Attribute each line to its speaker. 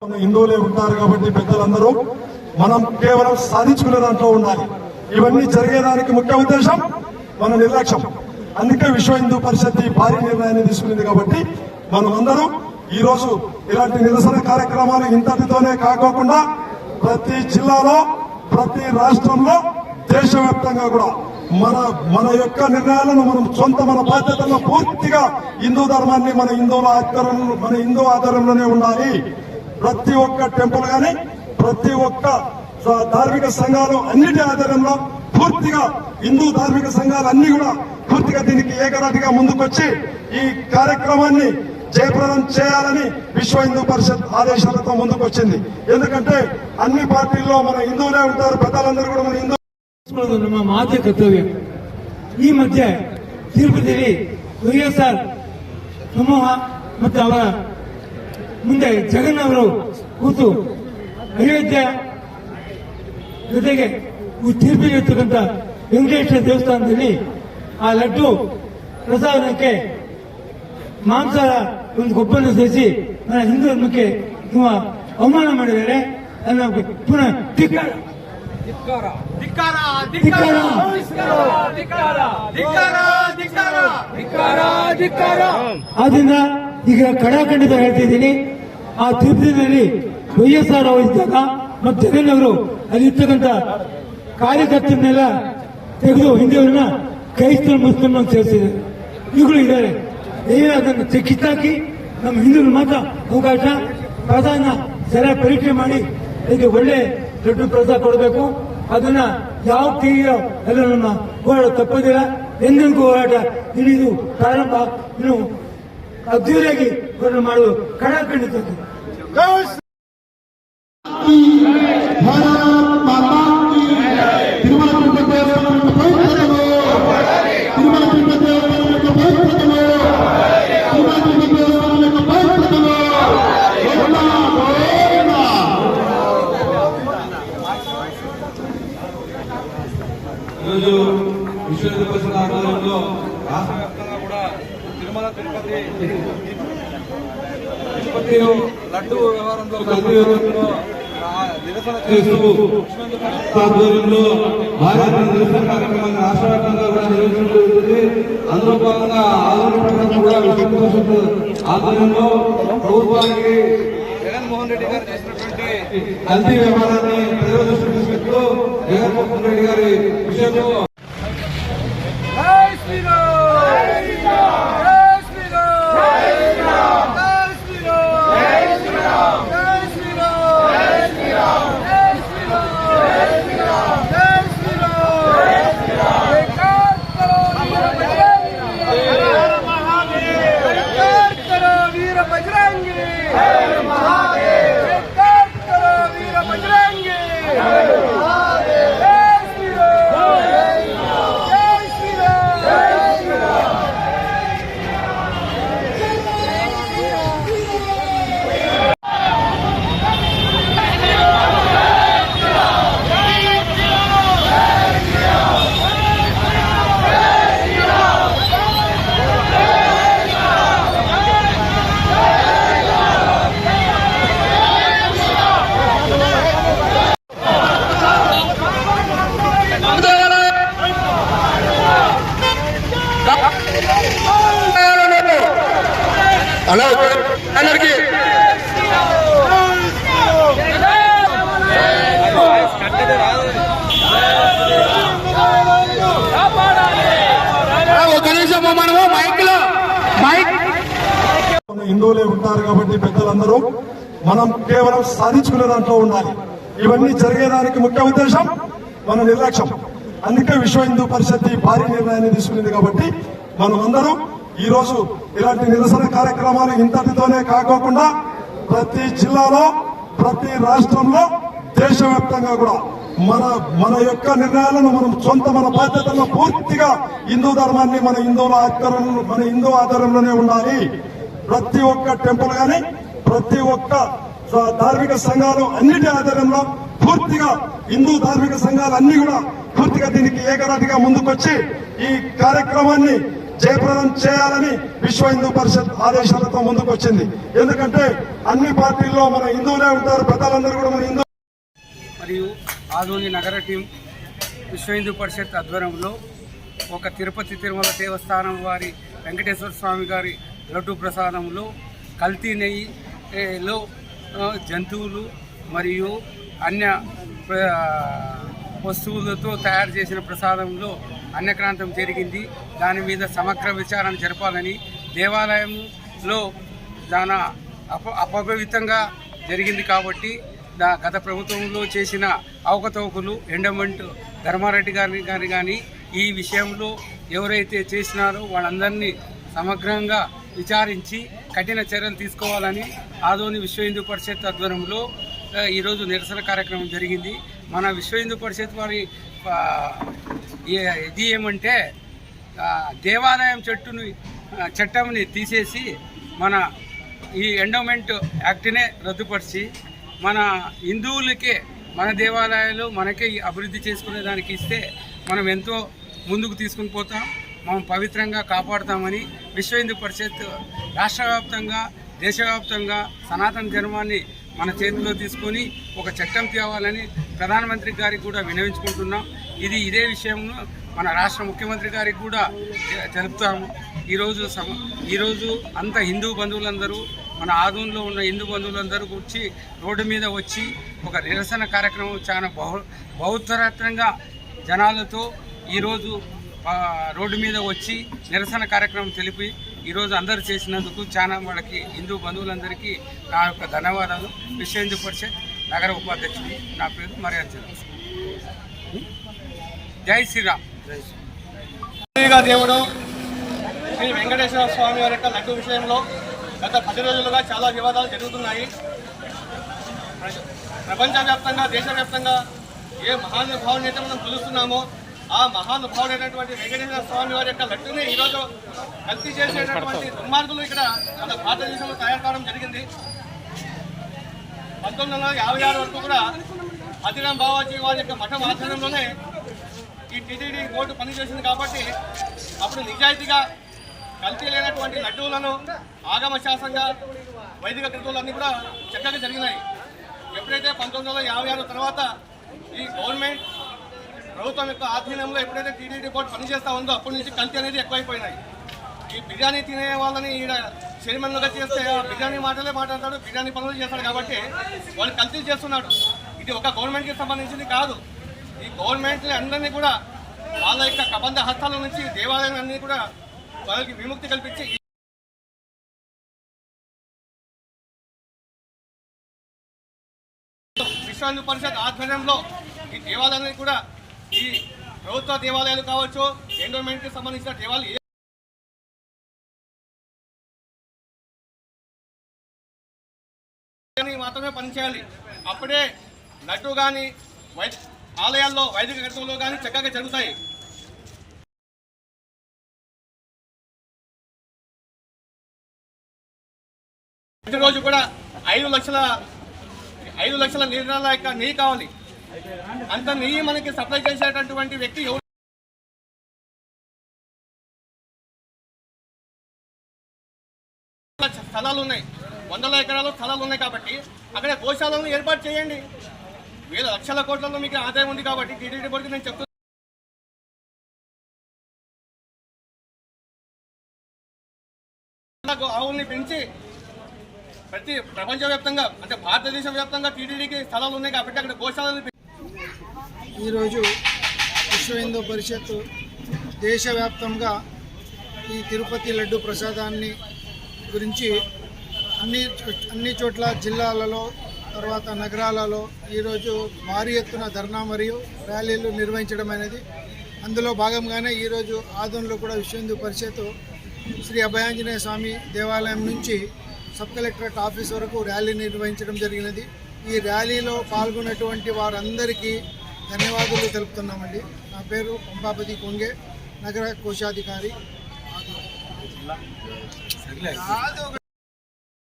Speaker 1: హిందువులే ఉంటారు కాబట్టి పెద్దలందరూ మనం కేవలం సాధించుకునే దాంట్లో ఉండాలి. ఇవన్నీ జరిగేదానికి ముఖ్య ఉద్దేశం మన నిర్లక్ష్యం. అందుకే విశ్వ హిందూ పరిషత్ భారీ నిర్ణయాన్ని తీసుకునేది. కాబట్టి మనం అందరూ ఈ రోజు ఇలాంటి నిరసన కార్యక్రమాలు ఇంతటితోనే కాకోకుండా ప్రతి జిల్లాలో, ప్రతి రాష్ట్రంలో, దేశవ్యాప్తంగా కూడా మన యొక్క నిర్ణయాలను మనం మన బాధ్యతల్లో పూర్తిగా హిందూ ధర్మాన్ని మన హిందూ ఆధారంలోనే ఉండాలి. ప్రతి ఒక్క టెంపుల్ గాని, ప్రతి ఒక్క ధార్మిక సంఘాలు అన్నిటి ఆధారంలో పూర్తిగా హిందూ ధార్మిక సంఘాలు అన్ని కూడా పూర్తిగా దీనికి ఏకరాటిగా ముందుకొచ్చి ఈ కార్యక్రమాన్ని జయప్రదం చేయాలని విశ్వ హిందూ పరిషత్ ఆదేశాలతో ముందుకొచ్చింది. ఎందుకంటే అన్ని పార్టీల్లో మన హిందువులే ఉంటారు, పెద్దలందరూ కూడా మన హిందూ
Speaker 2: ನಮ್ಮ ಮಾತೆ ಕರ್ತವ್ಯ. ಈ ಮಧ್ಯೆ ತಿರುಪತಿಯಲ್ಲಿ ವೈಎಸ್ಆರ್ ಸಮೂಹ ಮತ್ತು ಅವರ ಮುಂದೆ ಜಗನ್ ಅವರು ಕೂತು ಅಯೋಧ್ಯೆ ಜೊತೆಗೆ ತಿರುಪತಿಯಲ್ಲಿರ್ತಕ್ಕಂಥ ವೆಂಕಟೇಶ್ವರ ದೇವಸ್ಥಾನದಲ್ಲಿ ಆ ಲಡ್ಡು ಪ್ರಸಾದಕ್ಕೆ ಮಾಂಸಾರ ಒಂದು ಗೊಬ್ಬರ ಸೇರಿಸಿ ನನ್ನ ಹಿಂದೂ ಧರ್ಮಕ್ಕೆ ತುಂಬಾ ಅವಮಾನ ಮಾಡಿದ್ದಾರೆ. ಅದನ್ನ ಪುನಃ ಆದ್ರಿಂದ ಈಗ ಕಡಾಖಂಡಿತ ಹೇಳ್ತಿದ್ದೀನಿ. ಆ ತಿರುಪತಿಯಲ್ಲಿ ವೈಎಸ್ಆರ್ ಅವರು ಇದ್ದಾಗ ಮತ್ತು ಜಗನ್ ಅವರು ಅಲ್ಲಿ ಇರ್ತಕ್ಕಂಥ ಕಾರ್ಯಕರ್ತರನ್ನೆಲ್ಲ ತೆಗೆದು ಹಿಂದೂರನ್ನ ಕ್ರೈಸ್ತರ ಮುಸ್ಲಿಂ ಸೇರಿಸಿದ್ದಾರೆ. ಇವುಗಳು ಇದ್ದಾರೆ. ಅದನ್ನು ಕಿತ್ತಾಕಿ ನಮ್ಮ ಹಿಂದೂಗಳು ಮಾತ್ರ ಅವಕಾಶ ಪ್ರಸಾದನ ಸರಿಯಾಗಿ ಪರೀಕ್ಷೆ ಮಾಡಿ ಇದಕ್ಕೆ ಒಳ್ಳೆ ದೊಡ್ಡ ಪ್ರಸಾದ ಕೊಡಬೇಕು. ಅದನ್ನ ಯಾವ ತೀರ ಎಲ್ಲ ನಮ್ಮ ಹೋರಾಟ ತಪ್ಪದಿಲ್ಲ. ಎಂದೆಂದಿಗೂ ಹೋರಾಟ ಇದು ಪ್ರಾರಂಭ ಇನ್ನು ಅದ್ದೂರಿಯಾಗಿ ಹೋರಾಟ ಮಾಡುವುದು ಕಡಾಖಂಡಿತ.
Speaker 3: ఈరోజు విశ్వ హిందూ పరిషత్ ఆధ్వర్యంలో రాష్ట్ర వ్యాప్తంగా కూడా తిరుపతి లడ్డు వ్యవహారంలో కల్తీ వ్యవహారంలో నిరసన చేస్తూ విశ్వ హిందూ పరిషత్ ఆధ్వర్యంలో భారీ నిరసన కార్యక్రమాన్ని రాష్ట్ర వ్యాప్తంగా కూడా నిర్వహించడం జరుగుతుంది. అందులో భాగంగా ఆంధ్ర ప్రజలను కూడా విశ్వ హిందూ పరిషత్ ఆధ్వర్యంలో ప్రభుత్వానికి జగన్మోహన్ రెడ్డి గారు చేసినటువంటి కల్తీ వ్యవహారాన్ని ప్రజల దృష్టికి తీసుకెళ్తూ జగన్మోహన్ రెడ్డి గారి విషయంలో అందరికీ
Speaker 1: ఒక నిమిషం మనము హిందువులే ఉంటారు కాబట్టి పెద్దలందరూ మనం కేవలం సాధించుకునే దాంట్లో ఉండాలి. ఇవన్నీ జరిగేదానికి ముఖ్య ఉద్దేశం మన నిర్లక్ష్యం. అందుకే విశ్వ హిందూ పరిషత్ భారీ నిర్ణయాన్ని తీసుకునేది. కాబట్టి మనం అందరూ ఈ రోజు ఇలాంటి నిరసన కార్యక్రమాలు ఇంతటితోనే కాకోకుండా ప్రతి జిల్లాలో, ప్రతి రాష్ట్రంలో, దేశవ్యాప్తంగా కూడా మన యొక్క నిర్ణయాలను మనం మన బాధ్యతల్లో పూర్తిగా హిందూ ధర్మాన్ని మన హిందూ ఆధారంలోనే ఉండాలి. ప్రతి ఒక్క టెంపుల్ గాని, ప్రతి ఒక్క ధార్మిక సంఘాలు అన్నిటి ఆధారంలో పూర్తిగా హిందూ ధార్మిక సంఘాలు అన్ని కూడా పూర్తిగా దీనికి ఏకరాటిగా ముందుకొచ్చి ఈ కార్యక్రమాన్ని జయప్రదం చేయాలని విశ్వ హిందూ పరిషత్ ఆదేశాలతో ముందుకు వచ్చింది. ఎందుకంటే అన్ని పార్టీల్లో మన హిందువులే ఉంటారు, పెద్దలందరూ కూడా మన హిందూ.
Speaker 4: మరియు ఆదోని నగర టీం విశ్వ హిందూ పరిషత్ ఆధ్వర్యంలో ఒక తిరుపతి తిరుమల దేవస్థానం వారి వెంకటేశ్వర స్వామి గారి లడ్డు ప్రసాదంలో కల్తీ నెయ్యిలో జంతువులు మరియు అన్య వస్తువులతో తయారు చేసిన ప్రసాదంలో అన్నక్రాంతం జరిగింది. దాని మీద సమగ్ర విచారణ జరపాలని, దేవాలయంలో దాని అపవిత్రంగా జరిగింది కాబట్టి గత ప్రభుత్వంలో చేసిన అవకతవకలు ఎండోమెంట్ ధర్మారెడ్డి గారిని కానీ ఈ విషయంలో ఎవరైతే చేసినారో వాళ్ళందరినీ సమగ్రంగా విచారించి కఠిన చర్యలు తీసుకోవాలని ఆదోని విశ్వ హిందూ పరిషత్ ఆధ్వర్యంలో ఈరోజు నిరసన కార్యక్రమం జరిగింది. మన విశ్వ హిందూ పరిషత్ వారి ఇది ఏమంటే దేవాలయం చట్టంని తీసేసి మన ఈ ఎండోమెంట్ యాక్ట్నే రద్దుపరిచి మన హిందువులకే మన దేవాలయాలు మనకే అభివృద్ధి చేసుకునే దానికి ఇస్తే మనం ఎంతో ముందుకు తీసుకుని పోతాం, మనం పవిత్రంగా కాపాడుతామని విశ్వ హిందూ పరిషత్ రాష్ట్ర వ్యాప్తంగా దేశవ్యాప్తంగా సనాతన ధర్మాన్ని మన చేతిలో తీసుకొని ఒక చట్టం తేవాలని ప్రధానమంత్రి గారికి కూడా విన్నవించుకుంటున్నాం. ఇదే విషయంలో మన రాష్ట్ర ముఖ్యమంత్రి గారికి కూడా తెలుపుతాము. ఈరోజు అంత హిందూ బంధువులందరూ మన ఆదోన్లో ఉన్న హిందూ బంధువులందరూ వచ్చి రోడ్డు మీద వచ్చి ఒక నిరసన కార్యక్రమం చాలా బహుత్తరంగా జనాలతో ఈరోజు రోడ్డు మీద వచ్చి నిరసన కార్యక్రమం తెలిపి ఈరోజు అందరూ చేసినందుకు చాలా వాళ్ళకి హిందూ బంధువులందరికీ నా యొక్క ధన్యవాదాలు. విశ్వ హిందూ పరిషత్ నగర ఉపాధ్యక్షుడు, నా పేరు మర్యాద. జై శ్రీరామ్.
Speaker 5: దేవుడు శ్రీ వెంకటేశ్వర స్వామి వారి యొక్క లడ్డు విషయంలో గత 10 రోజులుగా చాలా వివాదాలు జరుగుతున్నాయి. ప్రపంచవ్యాప్తంగా దేశవ్యాప్తంగా ఏ మహానుభావుని అయితే మనం పిలుస్తున్నామో ఆ మహానుభావుడైనటువంటి వెంకటేశ్వర స్వామి వారి యొక్క లడ్డుని ఈరోజు కల్తీ చేసేటటువంటి దుర్మార్గులు ఇక్కడ మన భారతదేశంలో తయారు కావడం జరిగింది. 1956 వరకు కూడా అతిరామ్ బావాజీ వారి యొక్క మఠం ఆధ్వర్యంలోనే ఈ టీటీడీ బోర్డు పనిచేసింది కాబట్టి అప్పుడు నిజాయితీగా కల్తీ లేనటువంటి లడ్డూలను ఆగమశాసంగా వైదిక క్రతువులన్నీ కూడా చక్కగా జరిగినాయి. ఎప్పుడైతే 1956 తర్వాత ఈ గవర్నమెంట్ ప్రభుత్వం యొక్క ఆధీనంలో ఎప్పుడైతే టీటీడీ బోర్డు పనిచేస్తూ ఉందో అప్పటి నుంచి కల్తీ అనేది ఎక్కువైపోయినాయి. ఈ బిర్యానీ తినే వాళ్ళని ఈడ చైర్మన్లుగా చేస్తే బిర్యానీ మాటలే మాట్లాడతాడు, బిర్యానీ పనులు చేస్తాడు కాబట్టి వాళ్ళు కల్తీ చేస్తున్నాడు. ఇది ఒక గవర్నమెంట్కి సంబంధించింది కాదు. ఈ గవర్నమెంట్ అందరినీ కూడా వాళ్ళ యొక్క కబంధ హస్తాల నుంచి దేవాలయాలన్నీ కూడా వాళ్ళకి విముక్తి కల్పించి విశ్వ హిందూ పరిషత్ ఆధ్వర్యంలో ఈ దేవాలయాన్ని కూడా ఈ ప్రభుత్వ దేవాలయాలు కావచ్చు, ఎండోమెంట్కి సంబంధించిన దేవాలయాలు మాత్రమే పనిచేయాలి. అప్పుడే లడ్డు కానీ ఆలయాల్లో వైదిక క్రతువులు కానీ చక్కగా జరుగుతాయి. ప్రతిరోజు కూడా 5 లక్షల లీటర్ల యొక్క నెయ్యి కావాలి. అంత నెయ్యి మనకి సప్లై చేసేటటువంటి వ్యక్తి ఎవరు? స్థలాలు ఉన్నాయి, 100 ఎకరాలు స్థలాలు ఉన్నాయి కాబట్టి అక్కడ గోశాలను ఏర్పాటు చేయండి. వేల లక్షల కోట్లలో మీకు ఆదాయం ఉంది కాబట్టి టీటీడీ బోర్డుకి నేను చెప్తున్నాను. ఆవుల్ని పెంచి ప్రపంచవ్యాప్తంగా అంటే భారతదేశ వ్యాప్తంగా టీటీడీకి స్థలాలు ఉన్నాయి కాబట్టి అక్కడ గోశాలను
Speaker 6: ఈరోజు విశ్వ హిందూ పరిషత్ దేశవ్యాప్తంగా ఈ తిరుపతి లడ్డు ప్రసాదాన్ని గురించి అన్ని చోట్ల జిల్లాలలో తర్వాత నగరాలలో ఈరోజు భారీ ఎత్తున ధర్నా మరియు ర్యాలీలు నిర్వహించడం అనేది అందులో భాగంగానే ఈరోజు ఆదోన్లో కూడా విశ్వ హిందూ పరిషత్ శ్రీ అభయాంజనేయ స్వామి దేవాలయం నుంచి సబ్ కలెక్టరేట్ ఆఫీస్ వరకు ర్యాలీ నిర్వహించడం జరిగినది. ఈ ర్యాలీలో పాల్గొన్నటువంటి వారందరికీ ధన్యవాదాలు తెలుపుతున్నామండి. నా పేరు పంపాపతి కొంగే, నగర కోశాధికారి.